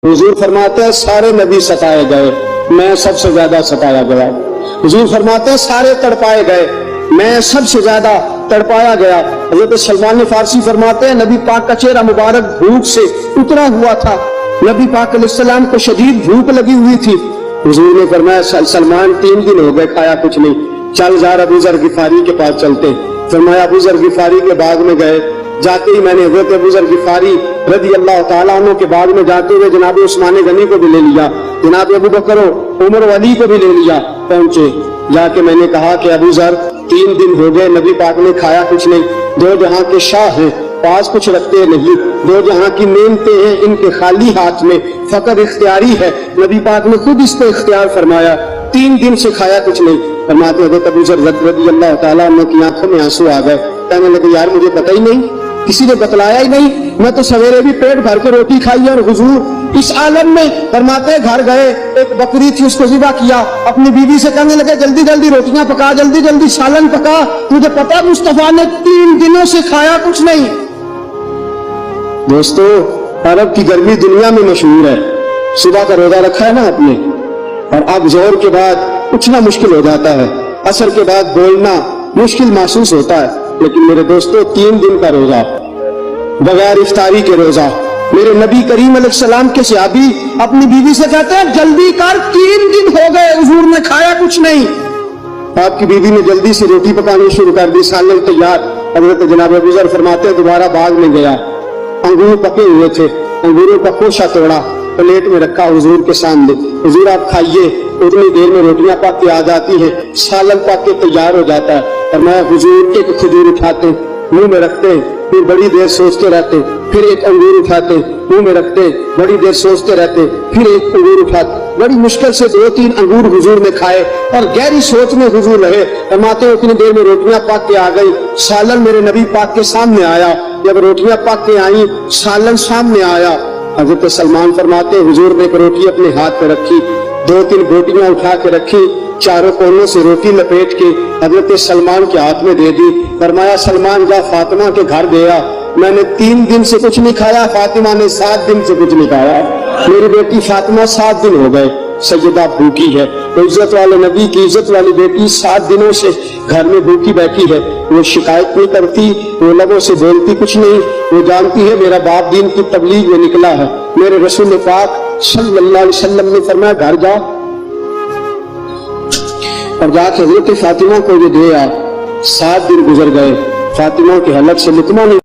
हुजूर फरमाते हैं सारे नबी सताए गए, मैं सबसे ज्यादा सताया गया। हुजूर फरमाते हैं सारे तड़पाए गए, मैं सबसे ज्यादा तड़पाया गया। हज़रत सलमान फारसी फरमाते हैं नबी पाक का चेहरा मुबारक भूख से उतरा हुआ था, नबी पाक अलैहिस्सलाम को शदीद भूख लगी हुई थी। हुजूर ने फरमाया सलमान 3 दिन हो गए खाया कुछ नहीं, चल जार अबू ज़र गिफारी के पास चलते। फरमाया अबू ज़र गिफारी के बाग में गए, जाते ही मैंने हज़रत अबू ज़र गिफारी रज़ी अल्लाह ताला अन्हु के बाग में जाते हुए जनाब उस्मान गनी को भी ले लिया, जनाब अबू बकर उमर अली को भी ले लिया। पहुंचे, जाके मैंने कहा कि अबू ज़र 3 दिन हो गए नबी पाक ने खाया कुछ नहीं, दो जहां के शाह हैं, पास कुछ रखते नहीं, दो जहां की नेमतें हैं इनके खाली हाथ में, फकत इख्तियारी है, नबी पाक ने खुद इस पे इख्तियार फरमाया, 3 दिन से खाया कुछ नहीं। फरमाते हज़रत अबू ज़र रज़ी अल्लाह ताला अन्हु की आंखों में आंसू आ गए, कहने लगे यार मुझे पता ही नहीं, किसी ने बतलाया ही नहीं, मैं तो सवेरे भी पेट भर के रोटी खाई और हुजूर इस आलम में। फरमाते घर गए, एक बकरी थी उसको ज़िबा किया, अपनी बीवी से कहने लगे जल्दी जल्दी रोटियां पका, जल्दी जल्दी सालन पका, तुझे पता मुस्तफा ने 3 दिनों से खाया कुछ नहीं। दोस्तों अरब की गर्मी दुनिया में मशहूर है, सुबह का रोजा रखा है ना आपने, और अब जोहर के बाद उठना मुश्किल हो जाता है, असर के बाद बोलना मुश्किल महसूस होता है, लेकिन मेरे दोस्तों 3 दिन का रोजा बगैर इफ्तारी के रोजा, मेरे नबी करीम अलैहिस्सलाम के सहाबी अपनी बीवी से कहते हैं जल्दी कर 3 दिन हो गए हुजूर ने खाया कुछ नहीं। आपकी बीवी ने जल्दी से रोटी पकानी शुरू कर दी, सालन तैयार। हज़रत जनाब अबू ज़र फरमाते दोबारा बाग में गया, अंगूर पके हुए थे, अंगूरों का खोशा तोड़ा, प्लेट में रखा हुजूर के सामने, हुजूर आप खाइए। उतनी देर में रोटियां पक के आ जाती है, सालन पक के तैयार हो जाता है, और मैं हुजूर एक खजूर उठाते मुंह में रखते, फिर बड़ी देर सोचते रहते, फिर एक अंगूर उठाते मुंह में रखते, बड़ी देर सोचते रहते, फिर एक अंगूर उठाते। बड़ी मुश्किल से 2-3 अंगूर हुजूर ने खाए और गहरी सोच में हुजूर रहे। फरमाते उतनी देर में रोटियां पक के आ गई, सालन मेरे नबी पाक के सामने आया। जब रोटियां पक के आई, सालन सामने आया, हज़रत सलमान फरमाते हुजूर ने एक रोटी अपने हाथ में रखी, 2-3 बोटियां उठा के रखी, चारों कोनों से रोटी लपेट के हज़रत सलमान के हाथ में दे दी। फरमाया सलमान जा फातिमा के घर गया, मैंने 3 दिन से कुछ नहीं खाया, फातिमा ने 7 दिन से कुछ नहीं खाया। मेरी बेटी फातिमा 7 दिन हो गए सैयदा भूखी है। तो इज्जत वाले नबी की इज्जत वाली बेटी 7 दिनों से घर में भूखी बैठी है, वो शिकायत नहीं करती, वो लोगों से बोलती कुछ नहीं, वो जानती है मेरा बाप दीन की तबलीग में निकला है। मेरे रसूल पाक सल्लल्लाहु अलैहि वसल्लम ने फरमाया घर जाओ, और जाके हज़रत फातिमा को ये दे आ। 7 दिन गुजर गए, फातिमा के हलक से लुत्मा नहीं